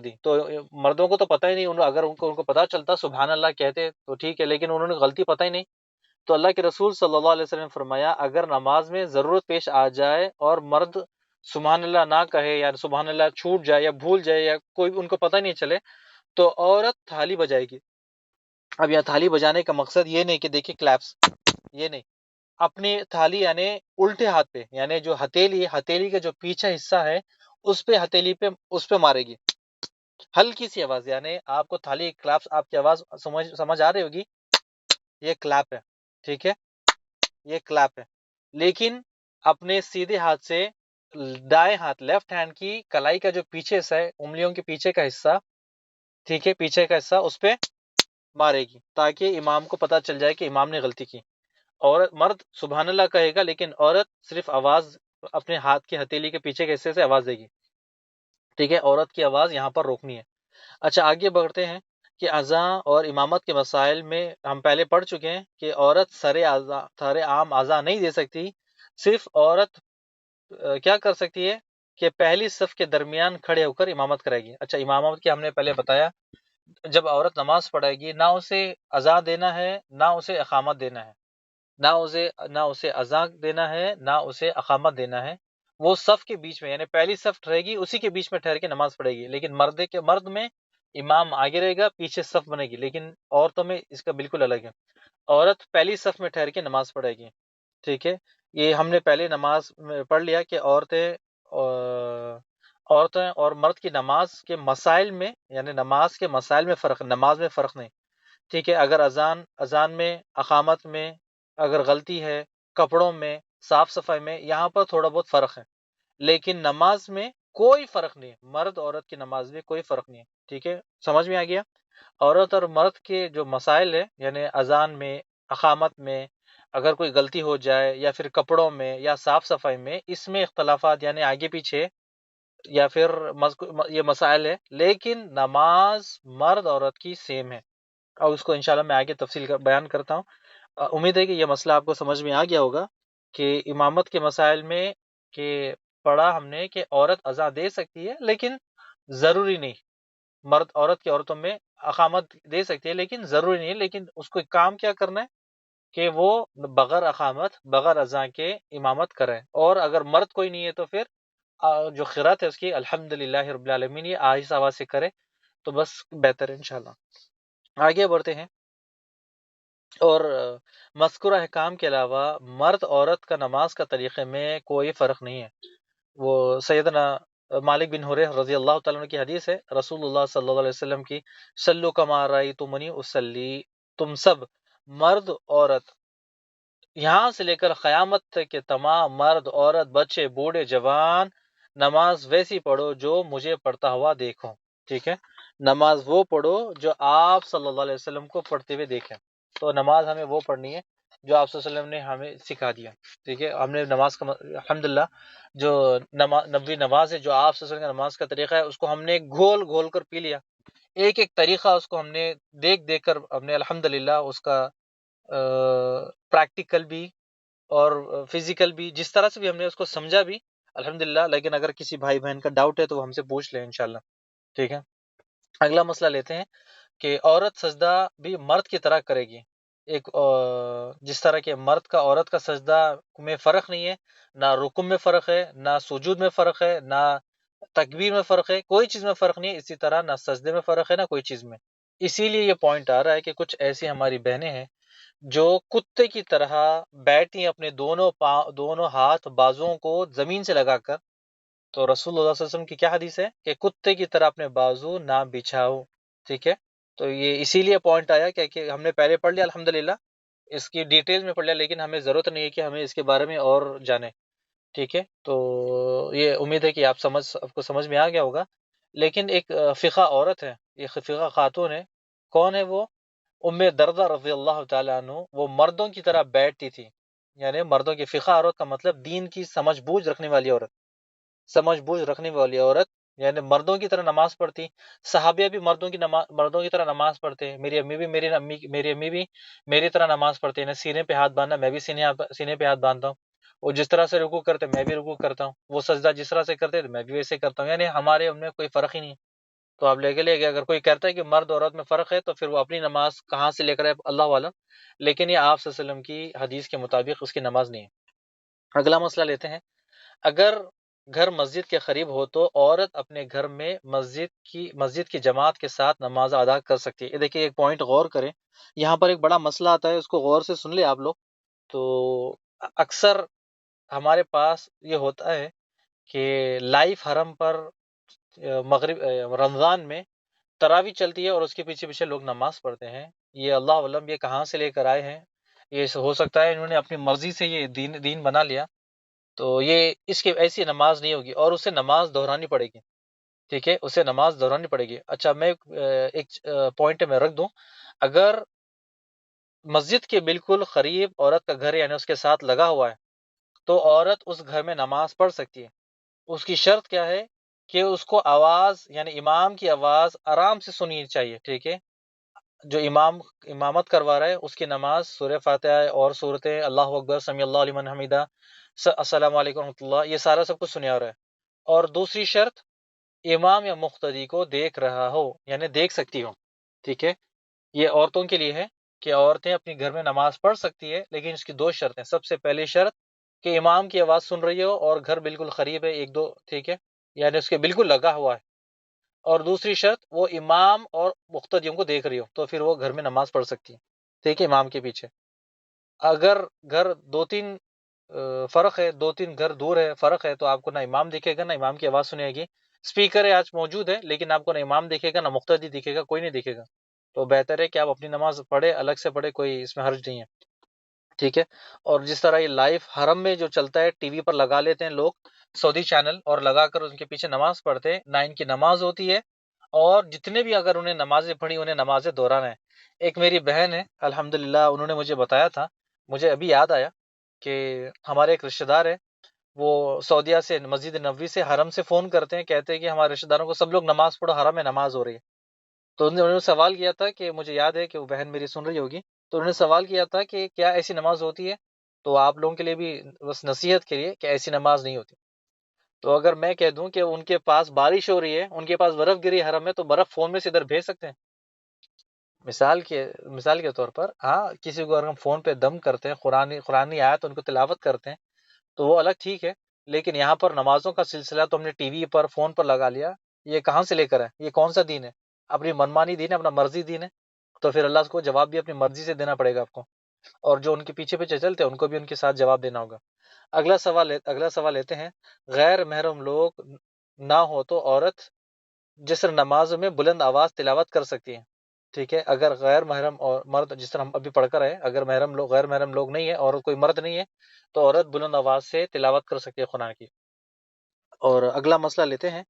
دی تو مردوں کو تو پتہ ہی نہیں، اگر ان کو پتہ چلتا سبحان اللہ کہتے تو ٹھیک ہے، لیکن انہوں نے غلطی پتہ ہی نہیں، تو اللہ کے رسول صلی اللہ علیہ وسلم نے فرمایا اگر نماز میں ضرورت پیش آ جائے اور مرد سبحان اللہ نہ کہے یا سبحان اللہ چھوٹ جائے یا بھول جائے یا کوئی ان کو پتہ نہیں چلے تو عورت تھالی بجائے گی۔ اب یہاں تھالی بجانے کا مقصد یہ نہیں کہ دیکھیں کلیپس، یہ نہیں، اپنی تھالی یعنی الٹے ہاتھ پہ، یعنی جو ہتھیلی کا جو پیچھے حصہ ہے اس پہ مارے گی، ہلکی سی آواز، یعنی آپ کو تھالی کلیپس آپ کی آواز سمجھ آ رہی ہوگی، یہ کلیپ ہے، ٹھیک ہے، یہ کلیپ ہے، لیکن اپنے سیدھے ہاتھ سے دائیں ہاتھ لیفٹ ہینڈ کی کلائی کا جو پیچھے حصہ ہے، انگلیوں کے پیچھے کا حصہ، ٹھیک ہے، پیچھے کا حصہ اس پہ مارے گی تاکہ امام کو پتہ چل جائے کہ امام نے غلطی کی۔ مرد سبحان اللہ کہے گا لیکن عورت صرف آواز اپنے ہاتھ کی ہتھیلی کے پیچھے کے حصے سے آواز دے گی، ٹھیک ہے، عورت کی آواز یہاں پر روکنی ہے۔ اچھا آگے بڑھتے ہیں کہ اذاں اور امامت کے مسائل میں ہم پہلے پڑھ چکے ہیں کہ عورت سر عام اذاں نہیں دے سکتی، صرف عورت کیا کر سکتی ہے کہ پہلی صف کے درمیان کھڑے ہو کر امامت کرے گی۔ اچھا امامت کی ہم نے پہلے بتایا، جب عورت نماز پڑھے گی نہ اسے اذاں دینا ہے نہ اسے اقامت دینا ہے، نہ اسے اذاں دینا ہے نہ اسے اقامت دینا ہے، وہ صف کے بیچ میں یعنی پہلی صف رہے گی اسی کے بیچ میں ٹھہر کے نماز پڑھے گی، لیکن مرد میں امام آگے رہے گا پیچھے صف بنے گی، لیکن عورتوں میں اس کا بالکل الگ ہے، عورت پہلی صف میں ٹھہر کے نماز پڑھے گی، ٹھیک ہے۔ یہ ہم نے پہلے نماز میں پڑھ لیا کہ عورتیں اور مرد کی نماز کے مسائل میں، یعنی نماز کے مسائل میں فرق، نماز میں فرق نہیں، ٹھیک ہے۔ اگر اذان میں، اقامت میں اگر غلطی ہے، کپڑوں میں، صاف صفائی میں، یہاں پر تھوڑا بہت فرق ہے، لیکن نماز میں کوئی فرق نہیں ہے، مرد عورت کی نماز میں کوئی فرق نہیں ہے، ٹھیک ہے، سمجھ میں آ گیا۔ عورت اور مرد کے جو مسائل ہے یعنی اذان میں، اقامت میں اگر کوئی غلطی ہو جائے یا پھر کپڑوں میں یا صاف صفائی میں، اس میں اختلافات یعنی آگے پیچھے یا پھر یہ مسائل ہے، لیکن نماز مرد عورت کی سیم ہے، اور اس کو انشاءاللہ میں آگے تفصیل بیان کرتا ہوں۔ امید ہے کہ یہ مسئلہ آپ کو سمجھ میں آ گیا ہوگا کہ امامت کے مسائل میں کہ پڑھا ہم نے کہ عورت اذان دے سکتی ہے لیکن ضروری نہیں، مرد عورتوں میں اقامت دے سکتی ہے لیکن ضروری نہیں ہے، لیکن اس کو کام کیا کرنا ہے کہ وہ بغیر اقامت بغیر اذان کے امامت کرے، اور اگر مرد کوئی نہیں ہے تو پھر جو قرات ہے اس کی الحمدللہ رب العالمین یہ آہستہ آواز سے کرے تو بس بہتر ہے انشاءاللہ۔ آگے بڑھتے ہیں اور مذکورہ احکام کے علاوہ مرد عورت کا نماز کا طریقے میں کوئی فرق نہیں ہے۔ وہ سیدنا مالک بن حویرث رضی اللہ تعالیٰ عنہ کی حدیث ہے، رسول اللہ صلی اللہ علیہ وسلم کی، سلو کما رأیتمونی اصلی، تم سب مرد عورت یہاں سے لے کر قیامت تک کے تمام مرد عورت بچے بوڑھے جوان نماز ویسی پڑھو جو مجھے پڑھتا ہوا دیکھو، ٹھیک ہے، نماز وہ پڑھو جو آپ صلی اللہ علیہ وسلم کو پڑھتے ہوئے دیکھیں۔ تو نماز ہمیں وہ پڑھنی ہے جو آپ صلی اللہ علیہ وسلم نے ہمیں سکھا دیا، ٹھیک ہے۔ ہم نے نماز کا الحمدللہ جو نبوی نماز ہے، جو آپ صلی اللہ علیہ وسلم کا نماز کا طریقہ ہے، اس کو ہم نے گھول گھول کر پی لیا، ایک ایک طریقہ اس کو ہم نے دیکھ دیکھ کر ہم نے الحمدللہ اس کا پریکٹیکل بھی اور فزیکل بھی، جس طرح سے بھی ہم نے اس کو سمجھا بھی الحمدللہ۔ لیکن اگر کسی بھائی بہن کا ڈاؤٹ ہے تو وہ ہم سے پوچھ لیں انشاءاللہ، ٹھیک ہے۔ اگلا مسئلہ لیتے ہیں کہ عورت سجدہ بھی مرد کی طرح کرے گی، ایک جس طرح کہ مرد کا عورت کا سجدہ میں فرق نہیں ہے، نہ رکوع میں فرق ہے، نہ سجود میں فرق ہے، نہ تکبیر میں فرق ہے، کوئی چیز میں فرق نہیں ہے، اسی طرح نہ سجدے میں فرق ہے، نہ کوئی چیز میں۔ اسی لیے یہ پوائنٹ آ رہا ہے کہ کچھ ایسی ہماری بہنیں ہیں جو کتے کی طرح بیٹھی ہیں اپنے دونوں ہاتھ بازوؤں کو زمین سے لگا کر۔ تو رسول اللہ صلی اللہ علیہ وسلم کی کیا حدیث ہے کہ کتے کی طرح اپنے بازو نہ بچھاؤ، ٹھیک ہے۔ تو یہ اسی لیے پوائنٹ آیا کہ ہم نے پہلے پڑھ لیا الحمدللہ، اس کی ڈیٹیل میں پڑھ لیا، لیکن ہمیں ضرورت نہیں ہے کہ ہمیں اس کے بارے میں اور جانیں، ٹھیک ہے۔ تو یہ امید ہے کہ آپ کو سمجھ میں آ گیا ہوگا۔ لیکن ایک فقہ عورت ہے، یہ فقہ خاتون ہے، کون ہے وہ؟ ام دردہ رضی اللہ تعالیٰ عنہ، وہ مردوں کی طرح بیٹھتی تھی، یعنی مردوں کی فقہ عورت کا مطلب دین کی سمجھ بوجھ رکھنے والی عورت، سمجھ بوجھ رکھنے والی عورت، یعنی مردوں کی طرح نماز پڑھتی۔ صحابیہ بھی مردوں کی طرح نماز پڑھتے ہیں، میری امی بھی میری طرح نماز پڑھتے ہیں، سینے پہ ہاتھ باندھنا میں بھی سینے پہ ہاتھ باندھتا ہوں، وہ جس طرح سے رکوع کرتے میں بھی رکوع کرتا ہوں، وہ سجدہ جس طرح سے کرتے میں بھی ویسے کرتا ہوں، یعنی ہمارے ان میں کوئی فرق ہی نہیں ہے۔ تو آپ لے کے اگر کوئی کہتا ہے کہ مرد عورت میں فرق ہے تو پھر وہ اپنی نماز کہاں سے لے کر ہے اللہ عالم، لیکن یہ آپ صلی اللہ علیہ وسلم کی حدیث کے مطابق اس کی نماز نہیں ہے۔ اگلا مسئلہ لیتے ہیں، اگر گھر مسجد کے قریب ہو تو عورت اپنے گھر میں مسجد کی جماعت کے ساتھ نماز ادا کر سکتی ہے۔ یہ دیکھیے ایک پوائنٹ غور کریں، یہاں پر ایک بڑا مسئلہ آتا ہے، اس کو غور سے سن لیں آپ لوگ۔ تو اکثر ہمارے پاس یہ ہوتا ہے کہ لائف حرم پر رمضان میں تراویح چلتی ہے اور اس کے پیچھے پیچھے لوگ نماز پڑھتے ہیں، یہ اللہ علم یہ کہاں سے لے کر آئے ہیں، یہ ہو سکتا ہے انہوں نے اپنی مرضی سے یہ دین بنا لیا، تو یہ اس کی ایسی نماز نہیں ہوگی اور اسے نماز دہرانی پڑے گی، ٹھیک ہے، اسے نماز دہرانی پڑے گی۔ اچھا میں ایک پوائنٹ میں رکھ دوں، اگر مسجد کے بالکل قریب عورت کا گھر یعنی اس کے ساتھ لگا ہوا ہے تو عورت اس گھر میں نماز پڑھ سکتی ہے۔ اس کی شرط کیا ہے کہ اس کو آواز یعنی امام کی آواز آرام سے سننی چاہیے، ٹھیک ہے۔ جو امامت کروا رہا ہے اس کی نماز سورہ فاتحہ اور سورتیں اللہ اکبر سمی اللہ لمن حمیدہ السلام علیکم ورحمۃ اللہ، یہ سارا سب کچھ سنیا رہا ہے۔ اور دوسری شرط، امام یا مقتدی کو دیکھ رہا ہو، یعنی دیکھ سکتی ہو، ٹھیک ہے۔ یہ عورتوں کے لیے ہے کہ عورتیں اپنی گھر میں نماز پڑھ سکتی ہے، لیکن اس کی دو شرطیں، سب سے پہلی شرط کہ امام کی آواز سن رہی ہو اور گھر بالکل قریب ہے، ایک دو، ٹھیک ہے، یعنی اس کے بالکل لگا ہوا ہے، اور دوسری شرط وہ امام اور مقتدیوں کو دیکھ رہی ہو، تو پھر وہ گھر میں نماز پڑھ سکتی ہے، ٹھیک ہے، امام کے پیچھے۔ اگر گھر دو تین فرق ہے، دو تین گھر دور ہے، فرق ہے، تو آپ کو نہ امام دکھے گا نہ امام کی آواز سنے گی، اسپیکر ہے آج موجود ہے لیکن آپ کو نہ امام دکھے گا نہ مقتدی دکھے گا، کوئی نہیں دکھے گا، تو بہتر ہے کہ آپ اپنی نماز پڑھے، الگ سے پڑھے، کوئی اس میں حرج نہیں ہے، ٹھیک ہے۔ اور جس طرح یہ لائف حرم میں جو چلتا ہے، ٹی وی پر لگا لیتے ہیں لوگ سعودی چینل اور لگا کر ان کے پیچھے نماز پڑھتے ہیں، نہ ان کی نماز ہوتی ہے، اور جتنے بھی اگر انہیں نمازیں پڑھی انہیں نمازیں دہرانا ہے۔ ایک میری بہن ہے الحمدللہ، انہوں نے مجھے بتایا تھا، مجھے ابھی یاد آیا کہ ہمارے ایک رشتہ دار ہے، وہ سعودیہ سے مسجد نبوی سے حرم سے فون کرتے ہیں، کہتے ہیں کہ ہمارے رشتہ داروں کو سب لوگ نماز پڑھو، حرم میں نماز ہو رہی ہے۔ تو انہوں نے سوال کیا تھا کہ مجھے یاد ہے کہ وہ بہن میری سن رہی ہوگی، تو انہوں نے سوال کیا تھا کہ کیا ایسی نماز ہوتی ہے؟ تو آپ لوگوں کے لیے بھی بس نصیحت کے لیے کہ ایسی نماز نہیں ہوتی۔ تو اگر میں کہہ دوں کہ ان کے پاس بارش ہو رہی ہے، ان کے پاس برف گری ہے حرم میں، تو برف فون میں سے ادھر بھیج سکتے ہیں؟ مثال کے طور پر، ہاں کسی کو اگر ہم فون پہ دم کرتے ہیں، قرآنی آیت ان کو تلاوت کرتے ہیں تو وہ الگ ٹھیک ہے، لیکن یہاں پر نمازوں کا سلسلہ تو ہم نے ٹی وی پر فون پر لگا لیا، یہ کہاں سے لے کر ہے؟ یہ کون سا دین ہے؟ اپنی منمانی دین ہے، اپنا مرضی دین ہے؟ تو پھر اللہ کو جواب بھی اپنی مرضی سے دینا پڑے گا آپ کو، اور جو ان کے پیچھے پیچھے چلتے ہیں ان کو بھی ان کے ساتھ جواب دینا ہوگا۔ اگلا سوال لیتے ہیں، غیر محرم لوگ نہ ہو تو عورت جس طرح نماز میں بلند آواز تلاوت کر سکتی ہے، ٹھیک ہے، اگر غیر محرم اور مرد، جس طرح ہم ابھی پڑھ کر آئے، اگر غیر محرم لوگ نہیں ہے اور کوئی مرد نہیں ہے تو عورت بلند آواز سے تلاوت کر سکتی ہے قرآن کی۔ اور اگلا مسئلہ لیتے ہیں،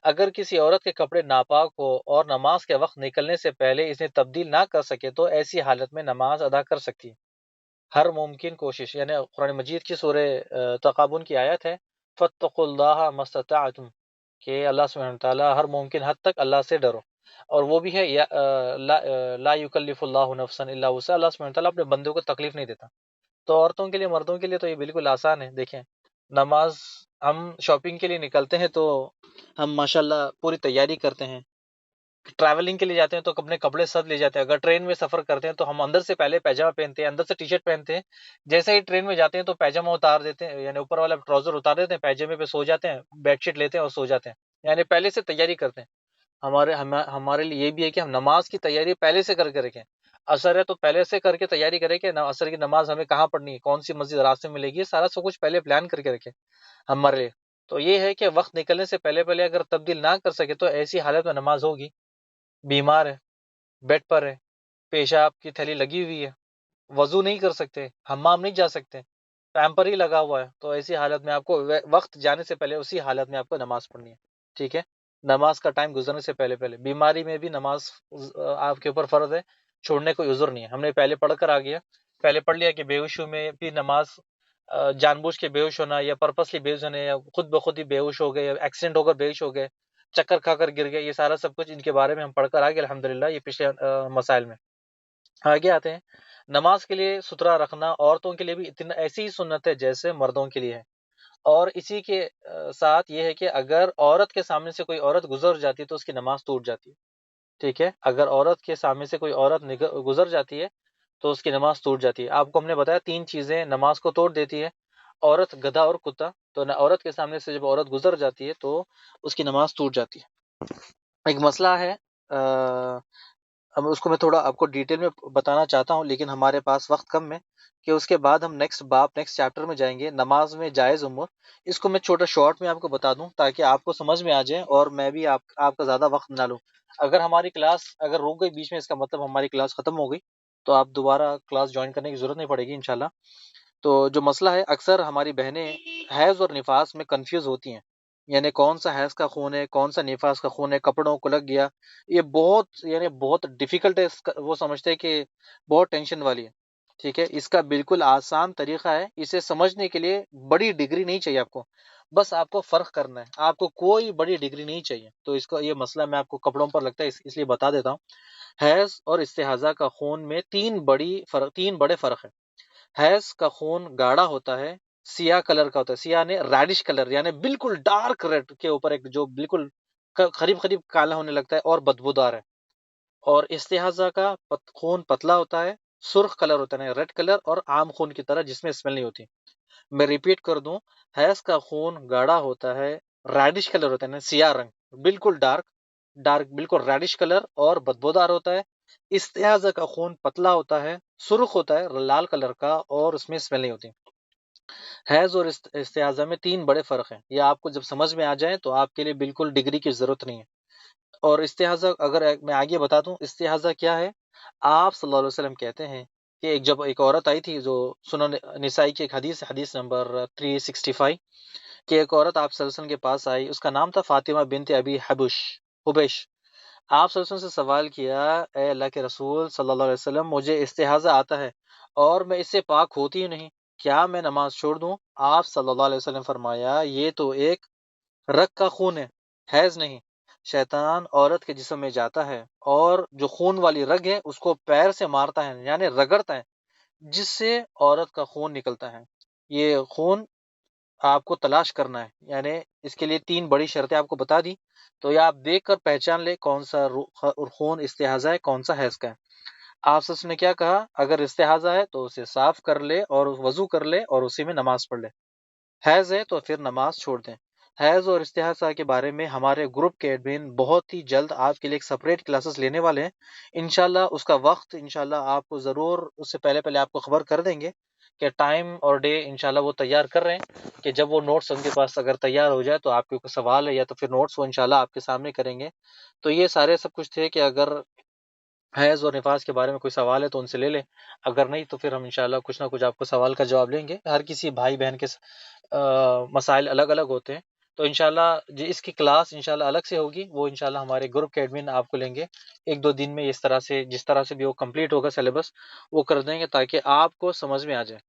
اگر کسی عورت کے کپڑے ناپاک ہو اور نماز کے وقت نکلنے سے پہلے اسے تبدیل نہ کر سکے تو ایسی حالت میں نماز ادا کر سکتی ہے۔ ہر ممکن کوشش، یعنی قرآن مجید کی سورہ تغابن کی آیت ہے، فَاتَّقُوا اللَّهَ مَا اسْتَطَعْتُمْ، کہ اللہ سبحانہ تعالیٰ ہر ممکن حد تک اللہ سے ڈرو، اور وہ بھی ہے لا یکلف اللہ نفسا الا وسعها، اللہ سبحانہ تعالیٰ اپنے بندوں کو تکلیف نہیں دیتا۔ تو عورتوں کے لیے، مردوں کے لیے تو یہ بالکل آسان ہے۔ دیکھیں، نماز، ہم شاپنگ کے لیے نکلتے ہیں تو ہم ماشاءاللہ پوری تیاری کرتے ہیں، ٹریولنگ کے لیے جاتے ہیں تو اپنے کپڑے سب لے جاتے ہیں، اگر ٹرین میں سفر کرتے ہیں تو ہم اندر سے پہلے پیجامہ پہنتے ہیں، اندر سے ٹی شرٹ پہنتے ہیں، جیسے ہی ٹرین میں جاتے ہیں تو پیجامہ اتار دیتے ہیں، یعنی اوپر والا ٹراؤزر اتار دیتے ہیں، پیجامے پہ سو جاتے ہیں، بیڈ شیٹ لیتے ہیں اور سو جاتے ہیں، یعنی پہلے سے تیاری کرتے ہیں۔ ہمارے لیے یہ بھی ہے کہ ہم نماز کی تیاری پہلے سے کر کے رکھیں۔ عصر ہے تو پہلے سے کر کے تیاری کریں کہ عصر کی نماز ہمیں کہاں پڑھنی ہے، کون سی مسجد راستے میں ملے گی، سارا سب کچھ پہلے پلان کر کے رکھیں ہمارے لیے۔ تو یہ ہے کہ وقت نکلنے سے پہلے پہلے اگر تبدیل نہ کر سکے تو ایسی حالت میں نماز ہوگی، بیمار ہے، بیڈ پر ہے، پیشاب کی تھیلی لگی ہوئی ہے، وضو نہیں کر سکتے، حمام نہیں جا سکتے، پیمپر ہی لگا ہوا ہے، تو ایسی حالت میں آپ کو وقت جانے سے پہلے اسی حالت میں آپ کو نماز پڑھنی ہے، ٹھیک ہے، نماز کا ٹائم گزرنے سے پہلے پہلے۔ بیماری میں بھی نماز آپ کے اوپر فرض ہے، چھوڑنے کو عذر نہیں ہے۔ ہم نے پہلے پڑھ کر آ گیا، پہلے پڑھ لیا کہ بے ہوشی میں بھی نماز، جان بوجھ کے بے ہوش ہونا یا پرپسلی بے ہوش ہونا یا خود بخود ہی بے ہوش ہو گئے یا ایکسیڈنٹ ہو کر بے ہوش ہو گئے، چکر کھا کر گر گئے، یہ سارا سب کچھ ان کے بارے میں ہم پڑھ کر آگے الحمدللہ، یہ پچھلے مسائل میں۔ آگے آتے ہیں، نماز کے لیے ستھرا رکھنا عورتوں کے لیے بھی اتنا ایسی ہی سنت ہے جیسے مردوں کے لیے ہے، اور اسی کے ساتھ یہ ہے کہ اگر عورت کے سامنے سے کوئی عورت گزر جاتی ہے تو اس کی نماز ٹوٹ جاتی ہے، ٹھیک ہے، اگر عورت کے سامنے سے کوئی عورت گزر جاتی ہے تو اس کی نماز ٹوٹ جاتی ہے۔ آپ کو ہم نے بتایا 3 چیزیں نماز کو توڑ دیتی ہے، عورت، گدھا اور کتا، تو عورت کے سامنے سے جب عورت گزر جاتی ہے تو اس کی نماز ٹوٹ جاتی ہے۔ ایک مسئلہ ہے، اب اس کو میں تھوڑا آپ کو ڈیٹیل میں بتانا چاہتا ہوں لیکن ہمارے پاس وقت کم ہے، کہ اس کے بعد ہم نیکسٹ چیپٹر میں جائیں گے، نماز میں جائز امور۔ اس کو میں چھوٹا شارٹ میں آپ کو بتا دوں تاکہ آپ کو سمجھ میں آ جائے اور میں بھی آپ کا زیادہ وقت نہ لوں۔ اگر ہماری کلاس اگر رک گئی بیچ میں، اس کا مطلب ہماری کلاس ختم ہو گئی، تو آپ دوبارہ کلاس جوائن کرنے کی ضرورت نہیں پڑے گی انشاءاللہ۔ تو جو مسئلہ ہے، اکثر ہماری بہنیں حیض اور نفاس میں کنفیوز ہوتی ہیں، یعنی کون سا حیض کا خون ہے، کون سا نفاس کا خون ہے، کپڑوں کو لگ گیا، یہ بہت ڈیفیکلٹ ہے، وہ سمجھتے ہیں کہ بہت ٹینشن والی ہے، ٹھیک ہے۔ اس کا بالکل آسان طریقہ ہے، اسے سمجھنے کے لیے بڑی ڈگری نہیں چاہیے آپ کو، بس آپ کو فرق کرنا ہے، آپ کو کوئی بڑی ڈگری نہیں چاہیے۔ تو اس کا یہ مسئلہ میں آپ کو کپڑوں پر لگتا ہے اس لیے بتا دیتا ہوں۔ حیض اور استحاضہ کا خون میں تین بڑے فرق ہیں۔ حیض کا خون گاڑھا ہوتا ہے، سیاہ کلر کا ہوتا ہے، سیاہ نے ریڈش کلر، یعنی بالکل ڈارک ریڈ کے اوپر ایک جو بالکل قریب کالا ہونے لگتا ہے اور بدبودار ہے۔ اور استحاضہ کا خون پتلا ہوتا ہے، سرخ کلر ہوتا ہے، ریڈ کلر، اور عام خون کی طرح جس میں اسمیل نہیں ہوتی۔ میں ریپیٹ کر دوں، حیض کا خون گاڑھا ہوتا ہے، ریڈش کلر ہوتا ہے، سیاہ رنگ، بالکل ڈارک بالکل ریڈش کلر اور بدبودار ہوتا ہے۔ استحاضہ کا خون پتلا ہوتا ہے، سرخ ہوتا ہے، لال کلر کا، اور اس میں اسمیل نہیں ہوتی۔ حیض اور استحاضہ میں تین بڑے فرق ہیں، یہ آپ کو جب سمجھ میں آ جائیں تو آپ کے لیے بالکل ڈگری کی ضرورت نہیں ہے۔ اور استحاضہ اگر میں آگے بتا دوں استحاضہ کیا ہے، آپ صلی اللہ علیہ وسلم کہتے ہیں کہ جب ایک عورت آئی تھی، جو سنن نسائی کی ایک حدیث نمبر 365، کہ ایک عورت آپ صلی اللہ علیہ وسلم کے پاس آئی، اس کا نام تھا فاطمہ بنت ابی حبیش۔ آپ صلی اللہ علیہ وسلم سے سوال کیا، اے اللہ کے رسول صلی اللہ علیہ وسلم، مجھے استحاضہ آتا ہے اور میں اس سے پاک ہوتی ہی نہیں، کیا میں نماز چھوڑ دوں؟ آپ صلی اللہ علیہ وسلم فرمایا، یہ تو ایک رگ کا خون ہے، حیض نہیں۔ شیطان عورت کے جسم میں جاتا ہے اور جو خون والی رگ ہے اس کو پیر سے مارتا ہے، یعنی رگڑتا ہے، جس سے عورت کا خون نکلتا ہے۔ یہ خون آپ کو تلاش کرنا ہے، یعنی اس کے لیے تین بڑی شرطیں آپ کو بتا دی، تو یہ آپ دیکھ کر پہچان لے کون سا خون استحاضہ ہے، کون سا حیض کا ہے۔ آپ سے اس نے کیا کہا، اگر استحاضہ ہے تو اسے صاف کر لے اور وضو کر لے اور اسی میں نماز پڑھ لے، حیض ہے تو پھر نماز چھوڑ دیں۔ حیض اور استحاضہ کے بارے میں ہمارے گروپ کے ایڈمن بہت ہی جلد آپ کے لیے ایک سپریٹ کلاسز لینے والے ہیں انشاءاللہ. اس کا وقت انشاءاللہ آپ کو ضرور اس سے پہلے آپ کو خبر کر دیں گے کہ ٹائم اور ڈے انشاءاللہ وہ تیار کر رہے ہیں کہ جب وہ نوٹس ان کے پاس اگر تیار ہو جائے تو آپ کے کوئی سوال ہے یا تو پھر نوٹس وہ انشاءاللہ آپ کے سامنے کریں گے. تو یہ سارے سب کچھ تھے کہ اگر حیض اور نفاس کے بارے میں کوئی سوال ہے تو ان سے لے لیں، اگر نہیں تو پھر ہم انشاءاللہ کچھ نہ کچھ آپ کو سوال کا جواب لیں گے. ہر کسی بھائی بہن کے مسائل الگ الگ ہوتے ہیں، تو انشاءاللہ جو اس کی کلاس انشاءاللہ الگ سے ہوگی وہ انشاءاللہ ہمارے گروپ کے ایڈمن آپ کو لیں گے ایک دو دن میں. اس طرح سے جس طرح سے بھی وہ کمپلیٹ ہوگا سلیبس وہ کر دیں گے تاکہ آپ کو سمجھ میں آ جائے.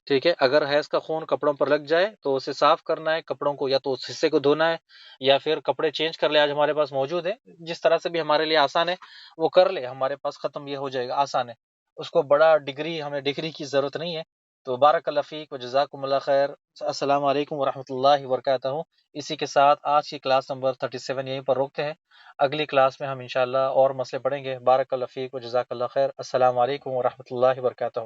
ٹھیک ہے، اگر حیض کا خون کپڑوں پر لگ جائے تو اسے صاف کرنا ہے، کپڑوں کو یا تو اس حصے کو دھونا ہے یا پھر کپڑے چینج کر لے. آج ہمارے پاس موجود ہے، جس طرح سے بھی ہمارے لیے آسان ہے وہ کر لے، ہمارے پاس ختم یہ ہو جائے گا، آسان ہے. اس کو بڑا ہمیں ڈگری کی ضرورت نہیں ہے. تو بارک اللہ فیک و جزاکم اللہ خیر. السلام علیکم ورحمۃ اللہ وبرکاتہ. اسی کے ساتھ آج کی کلاس نمبر 37 یہیں پر روکتے ہیں. اگلی کلاس میں ہم انشاءاللہ اور مسئلے پڑھیں گے. بارک اللہ فیک و جزاک اللہ خیر. السلام علیکم ورحمۃ اللہ وبرکاتہ.